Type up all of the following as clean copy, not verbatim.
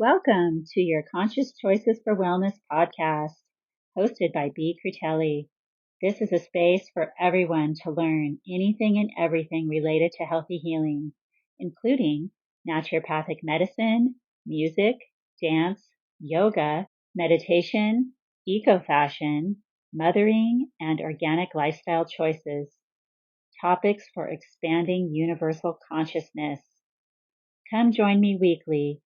Welcome to your Conscious Choices for Wellness podcast, hosted by B. Crutelli. This is a space for everyone to learn anything and everything related to healthy healing, including naturopathic medicine, music, dance, yoga, meditation, eco-fashion, mothering, and organic lifestyle choices. Topics for expanding universal consciousness. Come join me weekly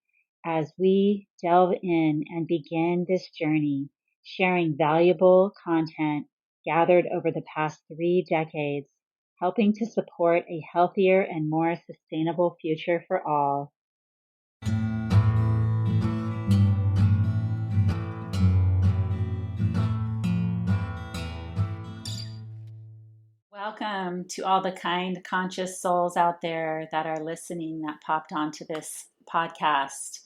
as we delve in and begin this journey, sharing valuable content gathered over the past 3 decades, helping to support a healthier and more sustainable future for all. Welcome to all the kind, conscious souls out there that are listening that popped onto this podcast.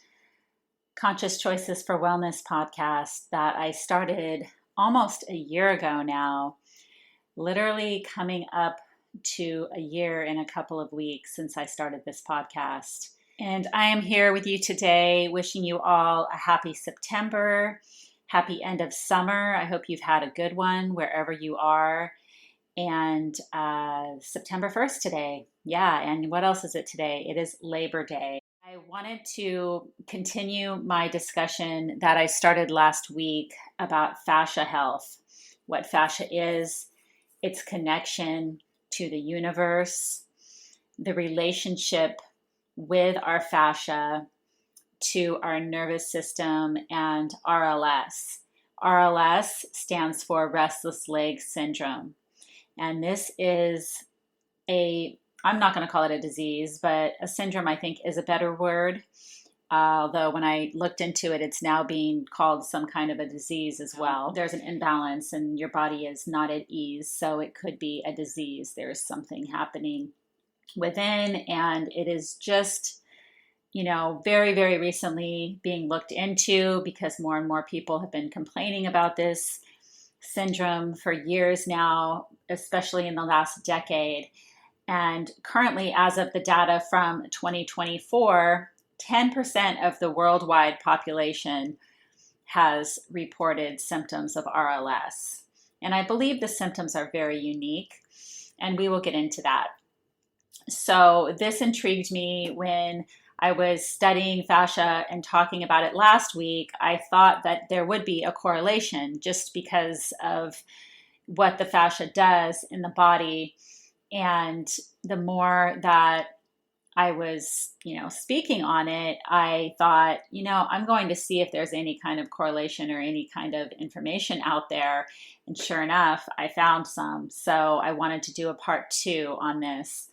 Conscious Choices for Wellness podcast that I started almost a year ago now, literally coming up to a year in a couple of weeks since I started this podcast. And I am here with you today wishing you all a happy September, happy end of summer. I hope you've had a good one wherever you are. And September 1st today. Yeah, and what else is it today? It is Labor Day. I wanted to continue my discussion that I started last week about fascia health, what fascia is, its connection to the universe, the relationship with our fascia to our nervous system, and RLS. RLS stands for Restless Leg Syndrome. And this is I'm not going to call it a disease, but a syndrome, I think, is a better word. Although when I looked into it, it's now being called some kind of a disease as well. There's an imbalance and your body is not at ease. So it could be a disease. There's something happening within, and it is just, very, very recently being looked into because more and more people have been complaining about this syndrome for years now, especially in the last decade. And currently, as of the data from 2024, 10% of the worldwide population has reported symptoms of RLS. And I believe the symptoms are very unique, and we will get into that. So this intrigued me when I was studying fascia and talking about it last week. I thought that there would be a correlation just because of what the fascia does in the body. And the more that I was, speaking on it, I thought, I'm going to see if there's any kind of correlation or any kind of information out there. And sure enough, I found some. So I wanted to do a part 2 on this.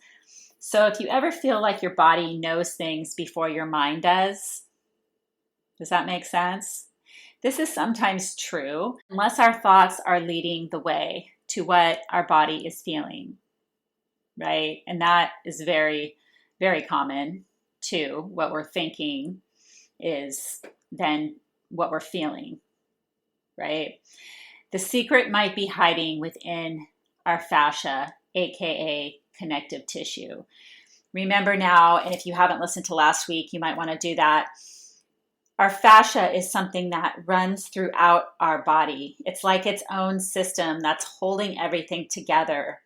So if you ever feel like your body knows things before your mind does that make sense? This is sometimes true unless our thoughts are leading the way to what our body is feeling, right? And that is very, very common too. What we're thinking is then what we're feeling, right? The secret might be hiding within our fascia, aka connective tissue. Remember now, and if you haven't listened to last week, you might want to do that. Our fascia is something that runs throughout our body. It's like its own system that's holding everything together.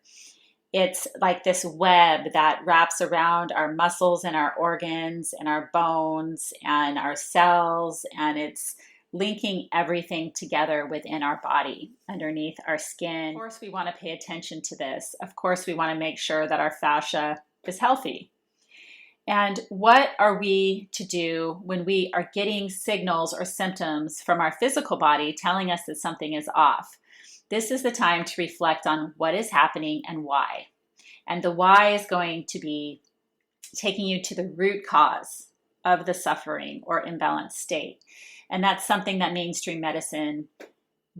It's like this web that wraps around our muscles and our organs and our bones and our cells, and it's linking everything together within our body, underneath our skin. Of course, we want to pay attention to this. Of course, we want to make sure that our fascia is healthy. And what are we to do when we are getting signals or symptoms from our physical body telling us that something is off? This is the time to reflect on what is happening and why. And the why is going to be taking you to the root cause of the suffering or imbalanced state. And that's something that mainstream medicine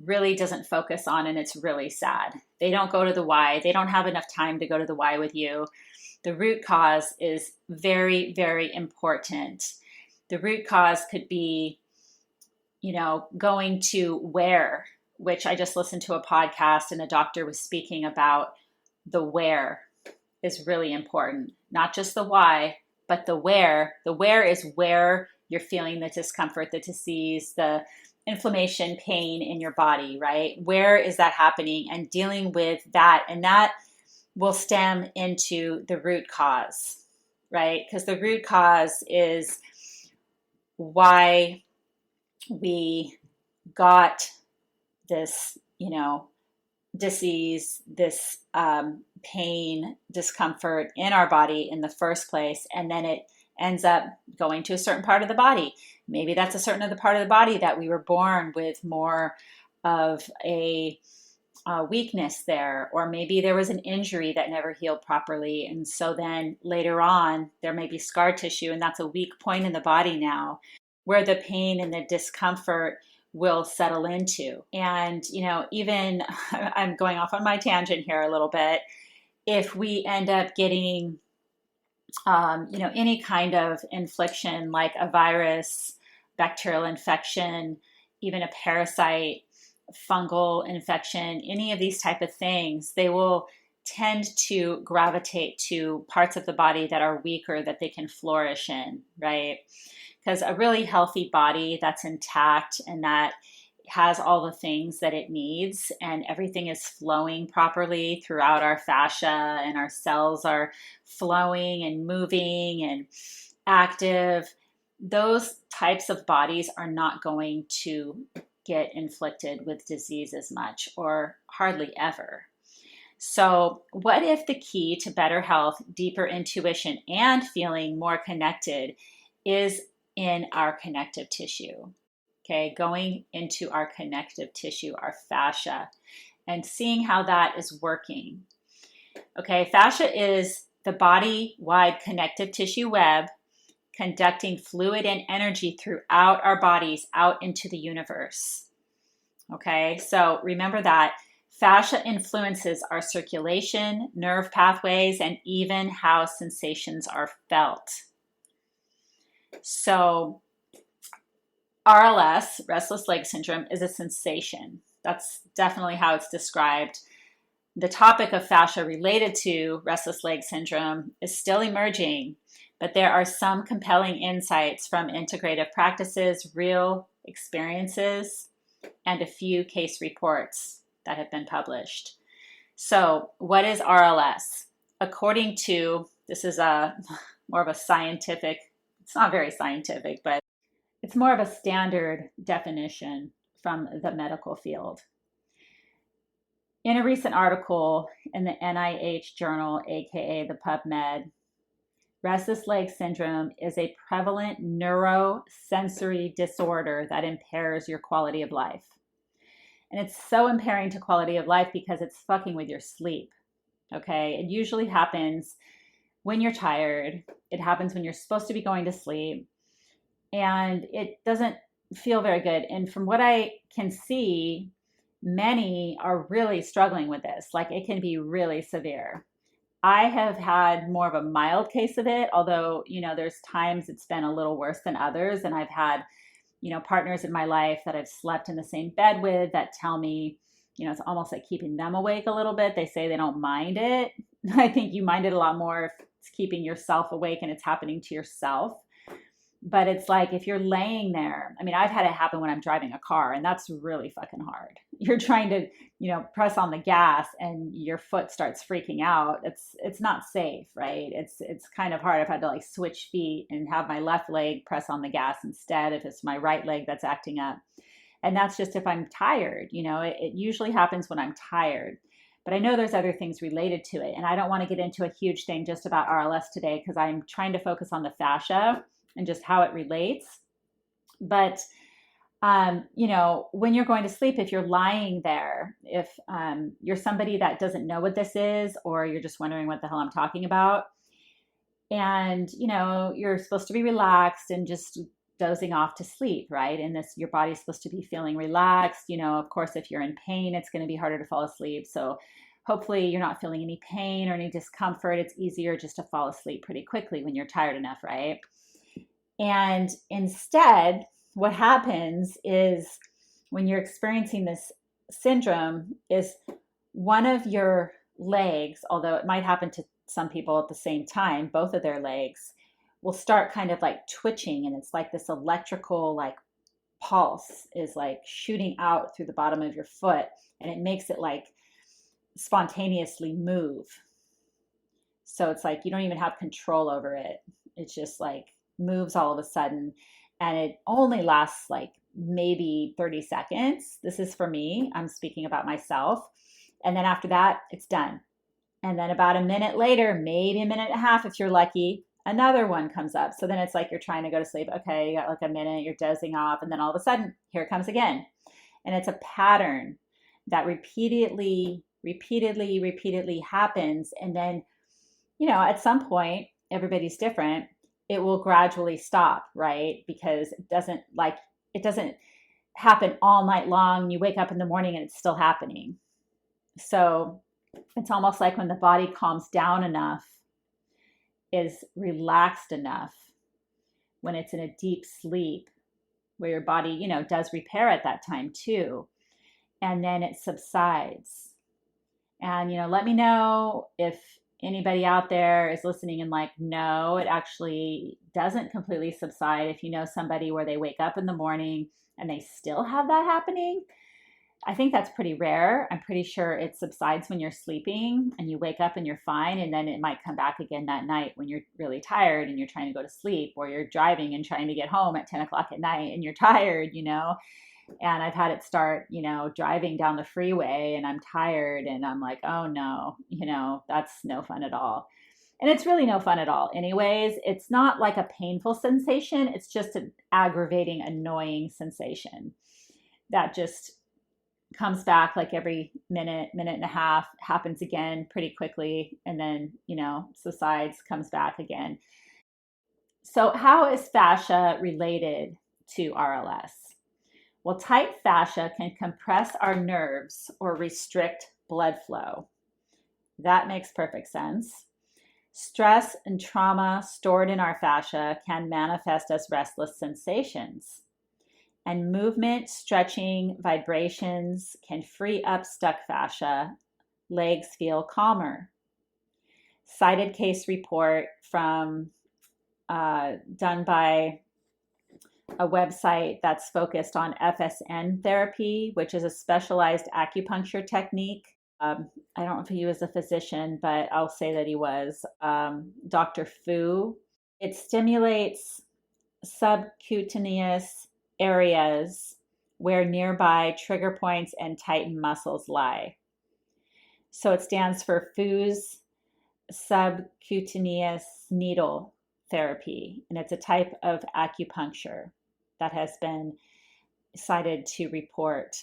really doesn't focus on, and it's really sad. They don't go to the why. They don't have enough time to go to the why with you. The root cause is very, very important. The root cause could be, going to where, which I just listened to a podcast and a doctor was speaking about the where is really important. Not just the why, but the where. The where is where you're feeling the discomfort, the disease, the inflammation, pain in your body, right? Where is that happening? And dealing with that. And that will stem into the root cause, right? Because the root cause is why we got this, disease, this pain, discomfort in our body in the first place. And then it ends up going to a certain part of the body. Maybe that's a certain other part of the body that we were born with more of a weakness there, or maybe there was an injury that never healed properly. And so then later on, there may be scar tissue, and that's a weak point in the body now where the pain and the discomfort will settle into. And, even I'm going off on my tangent here a little bit. If we end up getting, any kind of infliction like a virus, bacterial infection, even a parasite, fungal infection, any of these type of things, they will tend to gravitate to parts of the body that are weaker that they can flourish in, right? Because a really healthy body that's intact and that has all the things that it needs and everything is flowing properly throughout our fascia and our cells are flowing and moving and active, those types of bodies are not going to get inflicted with disease as much, or hardly ever. So what if the key to better health, deeper intuition, and feeling more connected is in our connective tissue? Okay, going into our connective tissue, our fascia, and seeing how that is working. Okay, fascia is the body-wide connective tissue web conducting fluid and energy throughout our bodies out into the universe. Okay, so remember that fascia influences our circulation, nerve pathways, and even how sensations are felt. So RLS, restless leg syndrome, is a sensation. That's definitely how it's described. The topic of fascia related to restless leg syndrome is still emerging, but there are some compelling insights from integrative practices, real experiences, and a few case reports that have been published. So what is RLS? According to, this is more of a scientific, it's not very scientific, but it's more of a standard definition from the medical field. In a recent article in the NIH journal, aka the PubMed, restless leg syndrome is a prevalent neurosensory disorder that impairs your quality of life. And it's so impairing to quality of life because it's fucking with your sleep. Okay, it usually happens when you're tired. It happens when you're supposed to be going to sleep. And it doesn't feel very good. And from what I can see, many are really struggling with this. Like, it can be really severe. I have had more of a mild case of it, although, there's times it's been a little worse than others. And I've had, partners in my life that I've slept in the same bed with that tell me, it's almost like keeping them awake a little bit. They say they don't mind it. I think you mind it a lot more if it's keeping yourself awake and it's happening to yourself. But it's like if you're laying there, I've had it happen when I'm driving a car, and that's really fucking hard. You're trying to, press on the gas and your foot starts freaking out. It's not safe, right? It's kind of hard. I've had to like switch feet and have my left leg press on the gas instead if it's my right leg that's acting up. And that's just if I'm tired. It usually happens when I'm tired. But I know there's other things related to it. And I don't want to get into a huge thing just about RLS today because I'm trying to focus on the fascia and just how it relates. But, when you're going to sleep, if you're lying there, if you're somebody that doesn't know what this is, or you're just wondering what the hell I'm talking about, and, you're supposed to be relaxed and just dozing off to sleep, right? And your body's supposed to be feeling relaxed. Of course, if you're in pain, it's going to be harder to fall asleep. So hopefully you're not feeling any pain or any discomfort. It's easier just to fall asleep pretty quickly when you're tired enough, right? And instead, what happens is when you're experiencing this syndrome is one of your legs, although it might happen to some people at the same time, both of their legs will start kind of like twitching, and it's like this electrical like pulse is like shooting out through the bottom of your foot, and it makes it like spontaneously move. So it's like you don't even have control over it. It's just like moves all of a sudden. And it only lasts like maybe 30 seconds. This is for me. I'm speaking about myself. And then after that, it's done. And then about a minute later, maybe a minute and a half if you're lucky, another one comes up. So then it's like you're trying to go to sleep. Okay, you got like a minute, you're dozing off. And then all of a sudden, here it comes again. And it's a pattern that repeatedly happens. And then, at some point, everybody's different. It will gradually stop, right? Because it doesn't happen all night long. You wake up in the morning and it's still happening. So it's almost like when the body calms down enough, is relaxed enough, when it's in a deep sleep, where your body, does repair at that time too. And then it subsides. And, let me know if anybody out there is listening and like, no, it actually doesn't completely subside. If you know somebody where they wake up in the morning and they still have that happening, I think that's pretty rare. I'm pretty sure it subsides when you're sleeping and you wake up and you're fine. And then it might come back again that night when you're really tired and you're trying to go to sleep, or you're driving and trying to get home at 10 o'clock at night and you're tired, And I've had it start, driving down the freeway and I'm tired and I'm like, oh no, that's no fun at all. And it's really no fun at all. Anyways, it's not like a painful sensation. It's just an aggravating, annoying sensation that just comes back like every minute and a half, happens again pretty quickly, and then, subsides, comes back again. So how is fascia related to RLS? Well, tight fascia can compress our nerves or restrict blood flow. That makes perfect sense. Stress and trauma stored in our fascia can manifest as restless sensations. And movement, stretching, vibrations can free up stuck fascia. Legs feel calmer. Cited case report from done by a website that's focused on FSN therapy, which is a specialized acupuncture technique. I don't know if he was a physician, but I'll say that he was. Dr. Fu. It stimulates subcutaneous areas where nearby trigger points and tightened muscles lie. So it stands for Fu's subcutaneous needle therapy, and it's a type of acupuncture that has been cited to report.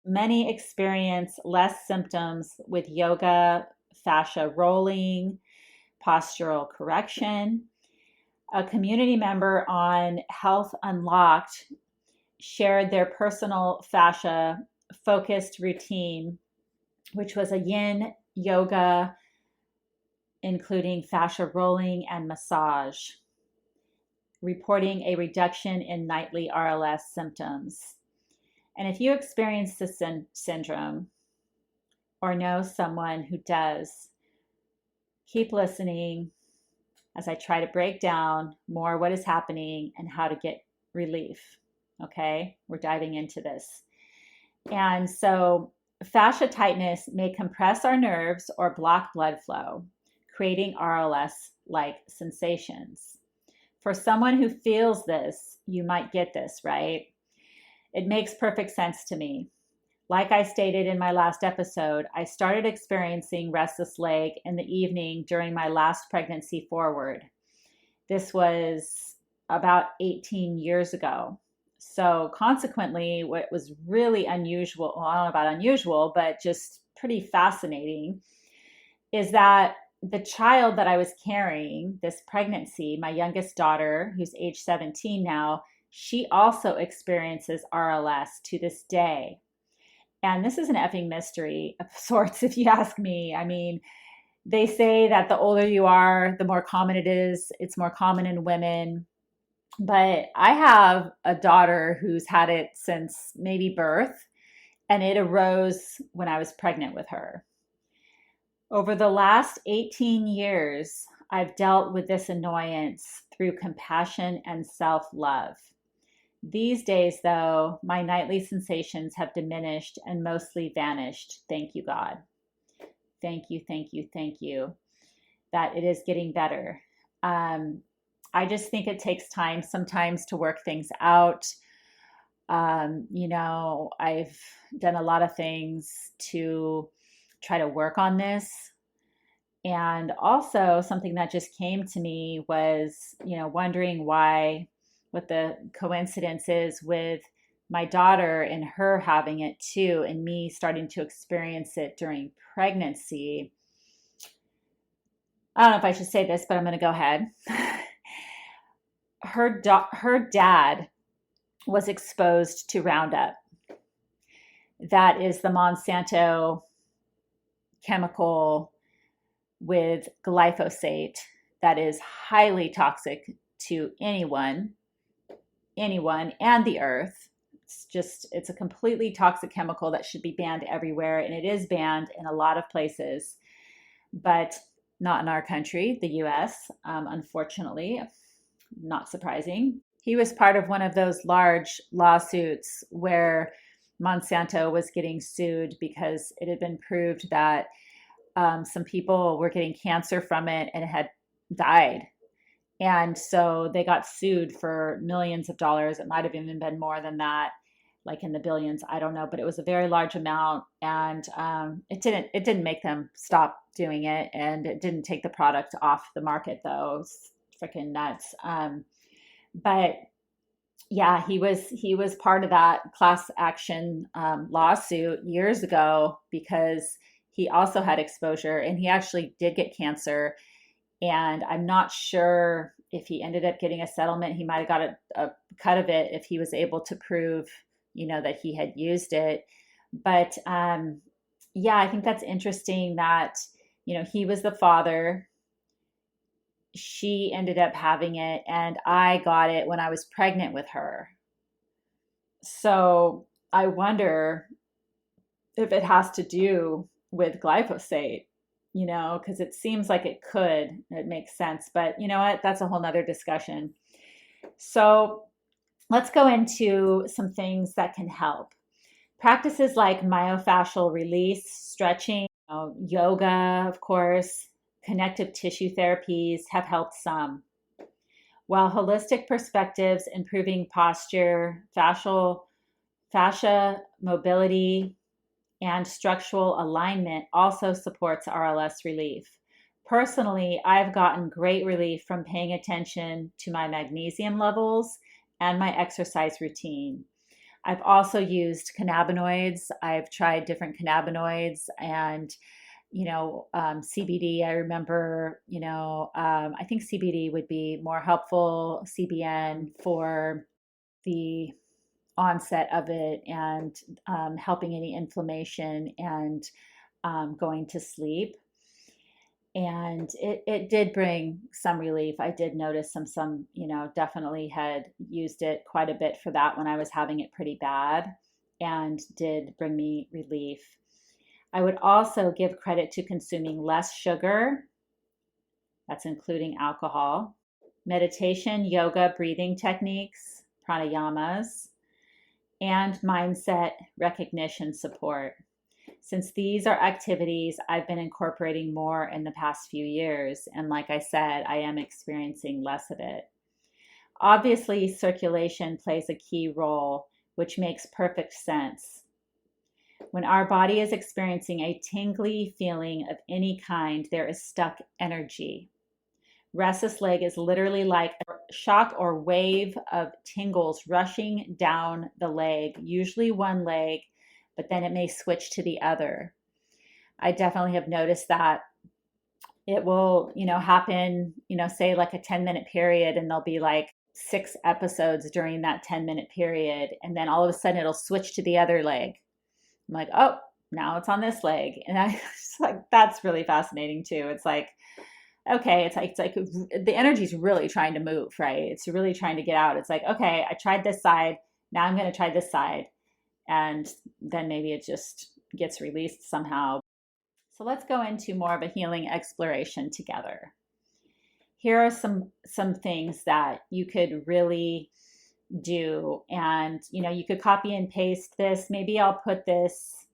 Many experience less symptoms with yoga, fascia rolling, postural correction. A community member on Health Unlocked shared their personal fascia focused routine, which was a yin yoga, including fascia rolling and massage, reporting a reduction in nightly RLS symptoms. And if you experience this syndrome or know someone who does, keep listening as I try to break down more what is happening and how to get relief. Okay, we're diving into this. And so fascia tightness may compress our nerves or block blood flow, creating RLS-like sensations. For someone who feels this, you might get this, right? It makes perfect sense to me. Like I stated in my last episode, I started experiencing restless leg in the evening during my last pregnancy forward. This was about 18 years ago. So consequently, what was really unusual, well, I don't know about unusual, but just pretty fascinating, is that the child that I was carrying, this pregnancy, my youngest daughter, who's age 17 now, she also experiences RLS to this day. And this is an effing mystery of sorts, if you ask me. I mean, they say that the older you are, the more common it is. It's more common in women. But I have a daughter who's had it since maybe birth, and it arose when I was pregnant with her. Over the last 18 years, I've dealt with this annoyance through compassion and self-love. These days, though, my nightly sensations have diminished and mostly vanished. Thank you, God. Thank you, thank you, thank you. That it is getting better. Um, I just think it takes time sometimes to work things out. I've done a lot of things to try to work on this. And also, something that just came to me was, wondering what the coincidence is with my daughter and her having it too, and me starting to experience it during pregnancy. I don't know if I should say this, but I'm going to go ahead. Her dad was exposed to Roundup. That is the Monsanto chemical with glyphosate that is highly toxic to anyone and the earth. It's a completely toxic chemical that should be banned everywhere, and it is banned in a lot of places, but not in our country, the US, unfortunately. Not surprising. He was part of one of those large lawsuits where Monsanto was getting sued because it had been proved that some people were getting cancer from it and had died. And so they got sued for millions of dollars. It might have even been more than that, like in the billions. I don't know, but it was a very large amount, and it didn't make them stop doing it, and it didn't take the product off the market though. It's freaking nuts. But yeah, he was part of that class action lawsuit years ago because he also had exposure, and he actually did get cancer. And I'm not sure if he ended up getting a settlement. He might have got a cut of it if he was able to prove, that he had used it. But yeah, I think that's interesting that, he was the father. She ended up having it, and I got it when I was pregnant with her. So I wonder if it has to do with glyphosate, because it seems like it could. It makes sense. But you know what? That's a whole nother discussion. So let's go into some things that can help. Practices like myofascial release, stretching, yoga, of course, connective tissue therapies have helped some. While holistic perspectives, improving posture, fascia mobility, and structural alignment also supports RLS relief. Personally, I've gotten great relief from paying attention to my magnesium levels and my exercise routine. I've also used cannabinoids. I've tried different cannabinoids and CBD. I remember, I think CBD would be more helpful, CBN for the onset of it, and helping any inflammation and going to sleep. And it did bring some relief. I did notice some, definitely had used it quite a bit for that when I was having it pretty bad, and did bring me relief. I would also give credit to consuming less sugar. That's including alcohol, meditation, yoga, breathing techniques, pranayamas, and mindset recognition support. Since these are activities I've been incorporating more in the past few years, and like I said, I am experiencing less of it. Obviously, circulation plays a key role, which makes perfect sense. When our body is experiencing a tingly feeling of any kind, there is stuck energy. Restless leg is literally like a shock or wave of tingles rushing down the leg, usually one leg, but then it may switch to the other. I definitely have noticed that it will, happen, say like a 10-minute period, and there'll be like 6 episodes during that 10-minute period. And then all of a sudden it'll switch to the other leg. I'm like, oh, now it's on this leg. And I just like, that's really fascinating too. It's like, okay, it's like the energy's really trying to move, right? It's really trying to get out. It's like, okay, I tried this side. Now I'm going to try this side. And then maybe it just gets released somehow. So let's go into more of a healing exploration together. here are some things that you could really do. And you could copy and paste this. Maybe I'll put this,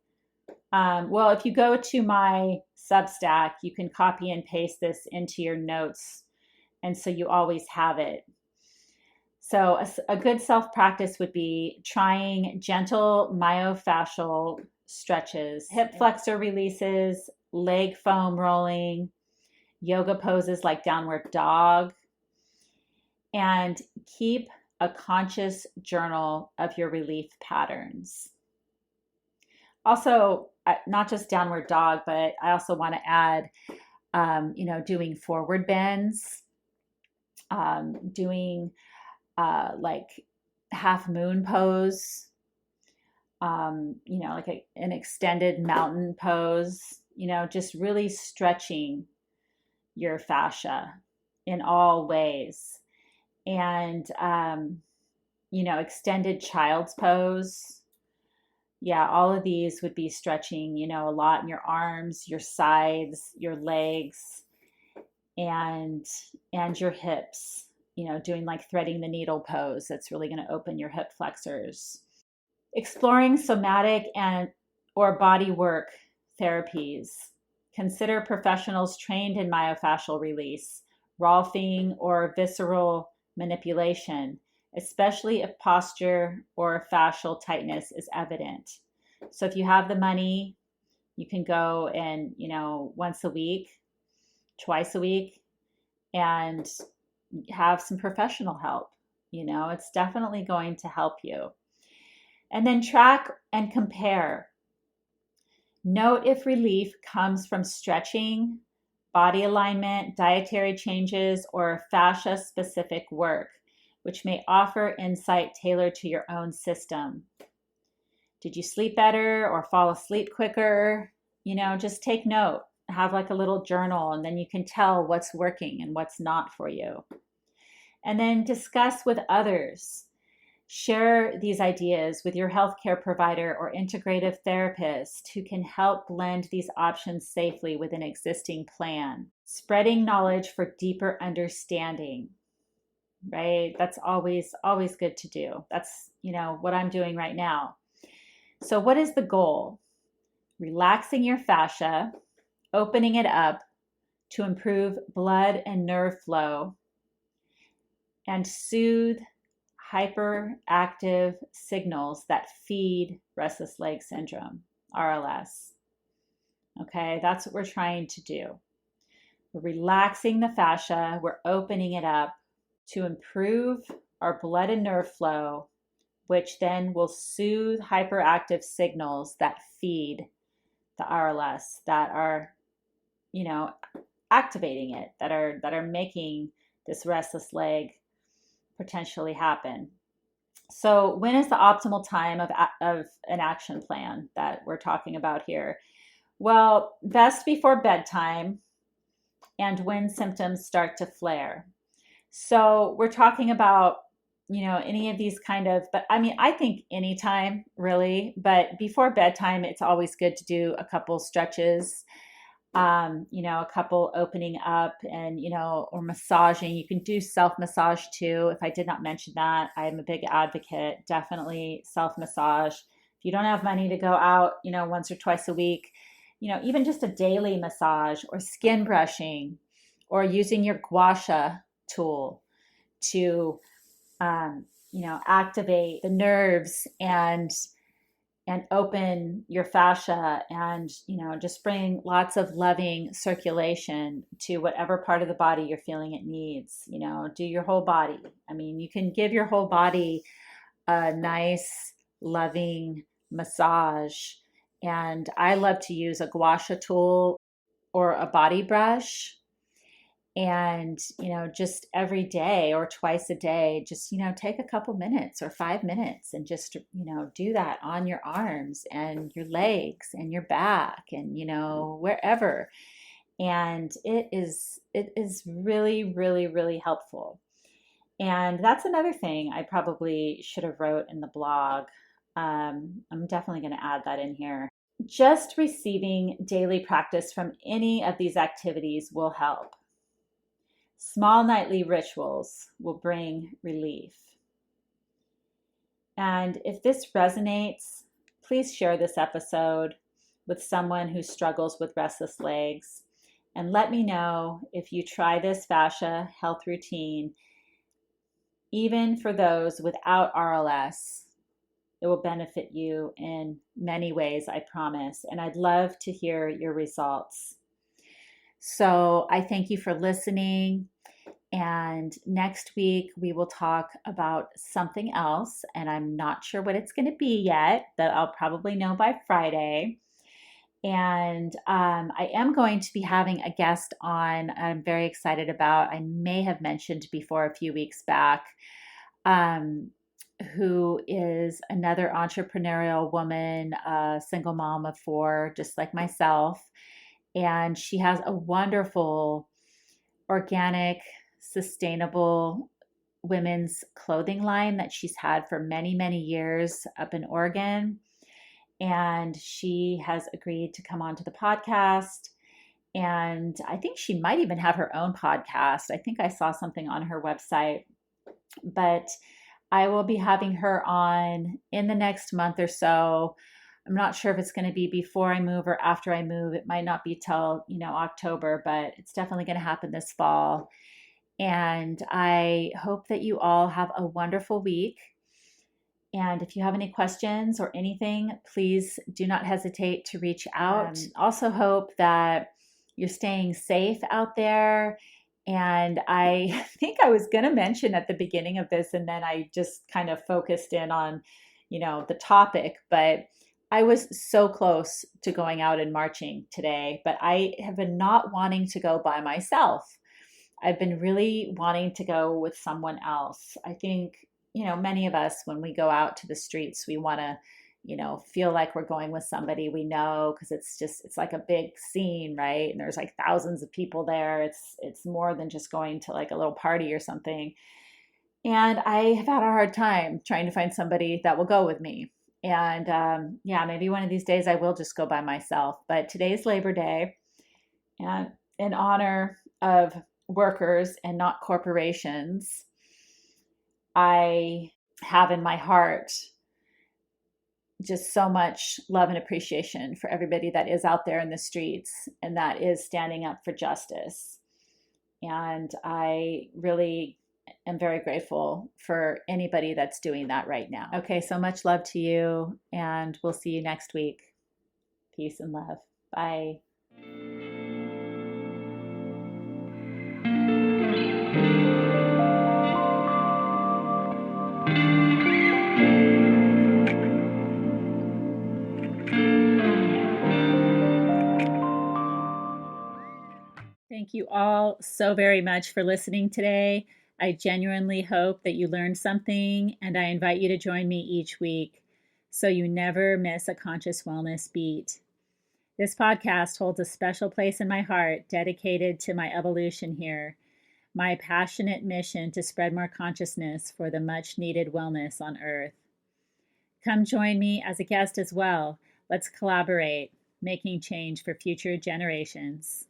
well, if you go to my Substack, you can copy and paste this into your notes, and so you always have it. So a good self-practice would be trying gentle myofascial stretches, hip flexor releases, leg foam rolling, yoga poses like downward dog, and keep a conscious journal of your relief patterns. Also, not just downward dog, but I also want to add, doing forward bends, doing like half moon pose, like an extended mountain pose, just really stretching your fascia in all ways. And, extended child's pose. Yeah, all of these would be stretching, a lot in your arms, your sides, your legs, and your hips. Doing like threading the needle pose. That's really going to open your hip flexors. Exploring somatic or body work therapies. Consider professionals trained in myofascial release, Rolfing, or visceral manipulation, especially if posture or fascial tightness is evident. So if you have the money, you can go and, once a week, twice a week, and have some professional help. It's definitely going to help you. And then track and compare. Note if relief comes from stretching, body alignment, dietary changes, or fascia-specific work, which may offer insight tailored to your own system. Did you sleep better or fall asleep quicker? Just take note. Have like a little journal, and then you can tell what's working and what's not for you. And then discuss with others. Share these ideas with your healthcare provider or integrative therapist who can help blend these options safely with an existing plan. Spreading knowledge for deeper understanding, right? That's always good to do. That's, what I'm doing right now. So what is the goal? Relaxing your fascia, opening it up to improve blood and nerve flow, and soothe hyperactive signals that feed restless leg syndrome, RLS. Okay, that's what we're trying to do. We're relaxing the fascia, we're opening it up to improve our blood and nerve flow, which then will soothe hyperactive signals that feed the RLS, that are, activating it, that are making this restless leg potentially happen. So when is the optimal time of an action plan that we're talking about here? Well, best before bedtime and when symptoms start to flare. So we're talking about, any of these but I think anytime really, but before bedtime, it's always good to do a couple stretches, a couple opening up and, or massaging. You can do self-massage too. If I did not mention that, I'm a big advocate, definitely self-massage. If you don't have money to go out, once or twice a week, even just a daily massage or skin brushing or using your gua sha tool to, activate the nerves and open your fascia and, just bring lots of loving circulation to whatever part of the body you're feeling it needs. Do your whole body. You can give your whole body a nice, loving massage. And I love to use a gua sha tool or a body brush. And, just every day or twice a day, just, take a couple minutes or 5 minutes and just, do that on your arms and your legs and your back and, wherever. And it is really, really, really helpful. And that's another thing I probably should have wrote in the blog. I'm definitely going to add that in here. Just receiving daily practice from any of these activities will help. Small nightly rituals will bring relief. And if this resonates, please share this episode with someone who struggles with restless legs. And let me know if you try this fascia health routine. Even for those without RLS, it will benefit you in many ways, I promise. And I'd love to hear your results. So I thank you for listening. And next week, we will talk about something else. And I'm not sure what it's going to be yet, but I'll probably know by Friday. And I am going to be having a guest on I'm very excited about. I may have mentioned before a few weeks back, who is another entrepreneurial woman, a single mom of 4, just like myself. And she has a wonderful, organic, sustainable women's clothing line that she's had for many, many years up in Oregon. And she has agreed to come onto the podcast. And I think she might even have her own podcast. I think I saw something on her website. But I will be having her on in the next month or so. I'm not sure if it's going to be before I move or after I move. It might not be till, October, but it's definitely going to happen this fall. And I hope that you all have a wonderful week. And if you have any questions or anything, please do not hesitate to reach out. Also hope that you're staying safe out there. And I think I was going to mention at the beginning of this, and then I just kind of focused in on, the topic, but I was so close to going out and marching today, but I have been not wanting to go by myself. I've been really wanting to go with someone else. I think, many of us, when we go out to the streets, we want to, feel like we're going with somebody we know, because it's like a big scene, right? And there's like thousands of people there. It's more than just going to like a little party or something. And I have had a hard time trying to find somebody that will go with me. And maybe one of these days I will just go by myself. But today's Labor Day, and in honor of workers and not corporations, I have in my heart just so much love and appreciation for everybody that is out there in the streets and that is standing up for justice. And I really am very grateful for anybody that's doing that right now. Okay, so much love to you, and we'll see you next week. Peace and love. Bye. Thank you all so very much for listening today. I genuinely hope that you learned something, and I invite you to join me each week so you never miss a conscious wellness beat. This podcast holds a special place in my heart dedicated to my evolution here, my passionate mission to spread more consciousness for the much needed wellness on Earth. Come join me as a guest as well. Let's collaborate, making change for future generations.